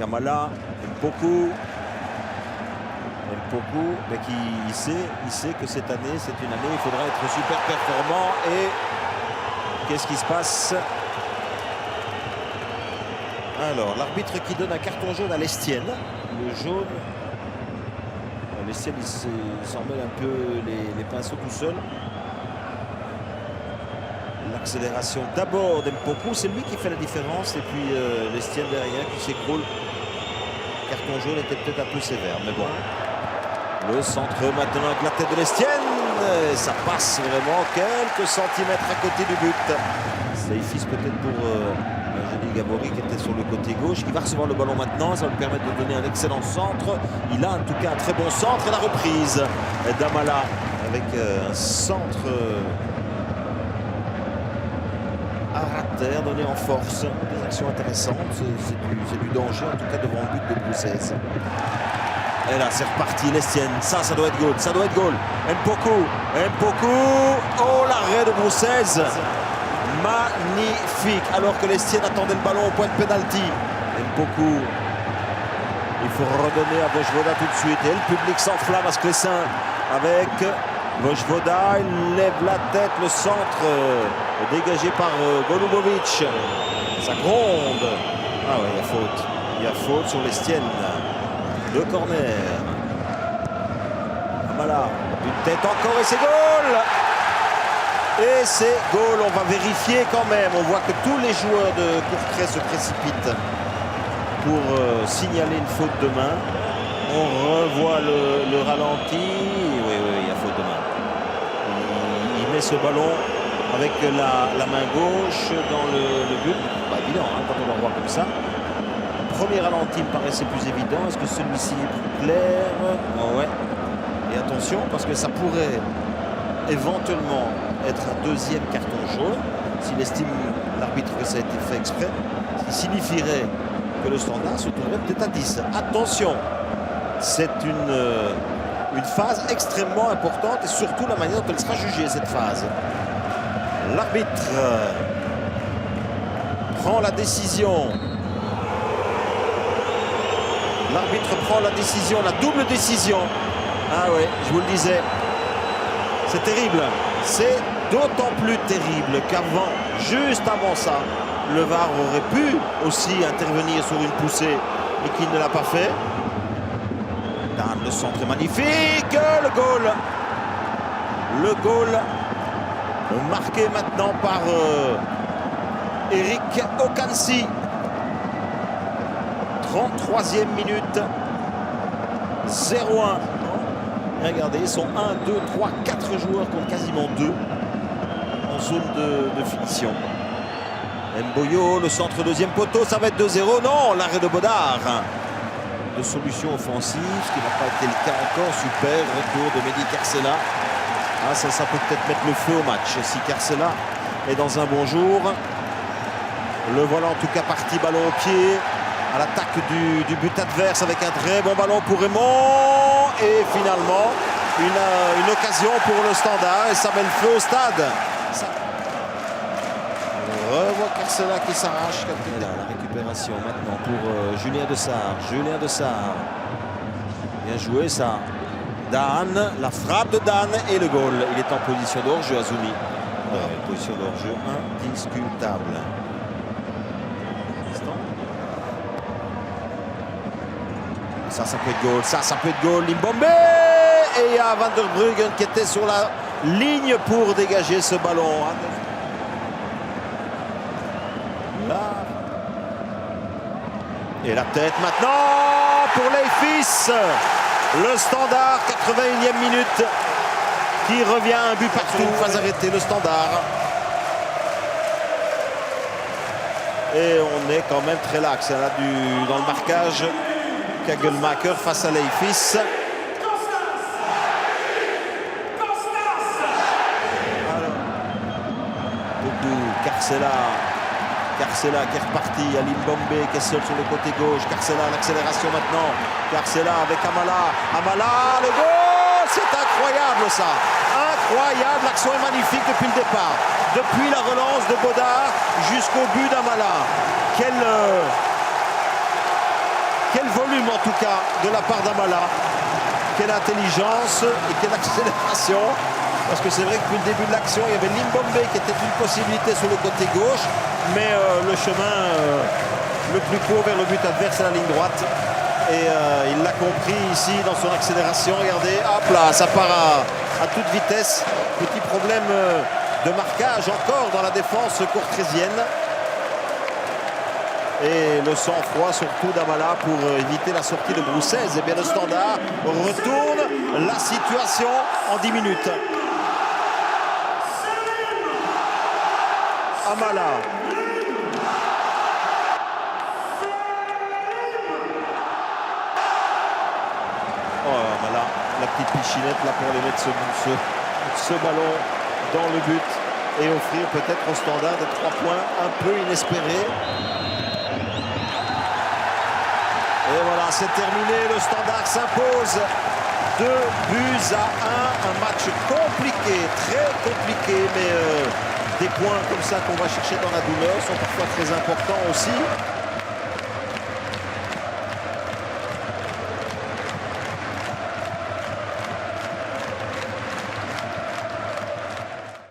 Amala, Mpoku, mais il sait que cette année, c'est une année où il faudra être super performant. Et qu'est-ce qui se passe? Alors, l'arbitre qui donne un carton jaune à Lestienne. Le jaune, Lestienne, il s'en mêle un peu les pinceaux tout seul. L'accélération d'abord d'Mpoku, c'est lui qui fait la différence. Et puis Lestienne derrière qui s'écroule. Carton jaune était peut-être un peu sévère, mais bon. Le centre maintenant avec la tête de Lestienne. Et ça passe vraiment quelques centimètres à côté du but. Seyfis peut-être pour Eugénie Gabory qui était sur le côté gauche, qui va recevoir le ballon maintenant. Ça va lui permettre de donner un excellent centre. Il a en tout cas un très bon centre. Et la reprise d'Amala avec un centre à terre donné en force. Des actions intéressantes. C'est du danger en tout cas devant le but de Bruxelles. Et là, c'est reparti, Lestienne. Ça doit être goal. Ça doit être goal. Mpoku. Oh, l'arrêt de Bruxelles. Magnifique. Alors que Lestienne attendait le ballon au point de pénalty. Mpoku. Il faut redonner à Vojvoda tout de suite. Et le public s'enflamme à Sclessin avec Vojvoda. Il lève la tête. Le centre dégagé par Golubovic. Ça gronde. Ah ouais, il y a faute. Il y a faute sur Lestienne. Le corner. Amala, une tête encore et c'est goal. Et c'est goal. On va vérifier quand même. On voit que tous les joueurs de Courtrai se précipitent pour signaler une faute de main. On revoit le ralenti. Oui, il y a faute de main. Il met ce ballon avec la main gauche dans le but. Pas évident quand on le voit comme ça. Premier ralenti me paraissait plus évident. Est-ce que celui-ci est plus clair? Ouais. Et attention, parce que ça pourrait éventuellement être un deuxième carton jaune, s'il estime l'arbitre que ça a été fait exprès, ce qui signifierait que le standard se trouverait peut-être à 10. Attention, c'est une phase extrêmement importante et surtout la manière dont elle sera jugée, cette phase. L'arbitre prend la décision. L'arbitre prend la décision, la double décision. Ah oui, je vous le disais. C'est terrible. C'est d'autant plus terrible qu'avant, juste avant ça, le VAR aurait pu aussi intervenir sur une poussée et qu'il ne l'a pas fait. Dan, le centre est magnifique. Le goal. Le goal marqué maintenant par Eric Okansi. 33e minute, 0-1. Regardez, ils sont 1, 2, 3, 4 joueurs contre quasiment 2 en zone de finition. Mboyo, le centre deuxième poteau, ça va être 2-0. Non, l'arrêt de Bodard. De solution offensive, ce qui n'a pas été le cas encore. Super, retour de Mehdi Carcella. Ah, ça peut peut-être mettre le feu au match si Carcella est dans un bon jour. Le voilà en tout cas parti, ballon au pied. À l'attaque du but adverse avec un très bon ballon pour Raymond. Et finalement, une occasion pour le Standard. Et ça met le feu au stade. On revoit Carcella qui s'arrache. Et là, la récupération maintenant pour Julien Dessart. Julien Dessart. Bien joué ça. Dan, la frappe de Dan et le goal. Il est en position de hors-jeu, Azumi. Position de hors-jeu indiscutable. Ça peut être goal, ça peut être goal. Limbombe. Et il y a Van der Bruggen qui était sur la ligne pour dégager ce ballon. Là. Et la tête maintenant pour Leifis. Le Standard, 81e minute, qui revient à un but partout. Pas arrêter le Standard. Et on est quand même très lax là, dans le marquage. Kagelmaker face à Leifis. Carcella qui est reparti. À Limbombe qui est seul sur le côté gauche. Carcella, l'accélération maintenant. Carcella avec Amala. Amala, le goal! C'est incroyable ça. Incroyable. L'action est magnifique depuis le départ. Depuis la relance de Bodard jusqu'au but d'Amala. volume en tout cas de la part d'Amala. Quelle intelligence et quelle accélération. Parce que c'est vrai que depuis le début de l'action, il y avait Limbombe qui était une possibilité sur le côté gauche. Mais le chemin le plus court vers le but adverse, c'est la ligne droite. Et il l'a compris ici dans son accélération. Regardez, hop là, ça part à toute vitesse. Petit problème de marquage encore dans la défense courtrésienne. Et le sang-froid surtout d'Amala pour éviter la sortie de Broussez. Et bien le Standard retourne la situation en 10 minutes. Amala. Oh, Amala, la petite pichinette là pour aller mettre ce ballon dans le but et offrir peut-être au Standard des 3 points un peu inespérés. Et voilà, c'est terminé. Le Standard s'impose 2 buts à 1. Un match compliqué, très compliqué, mais des points comme ça qu'on va chercher dans la douleur sont parfois très importants aussi.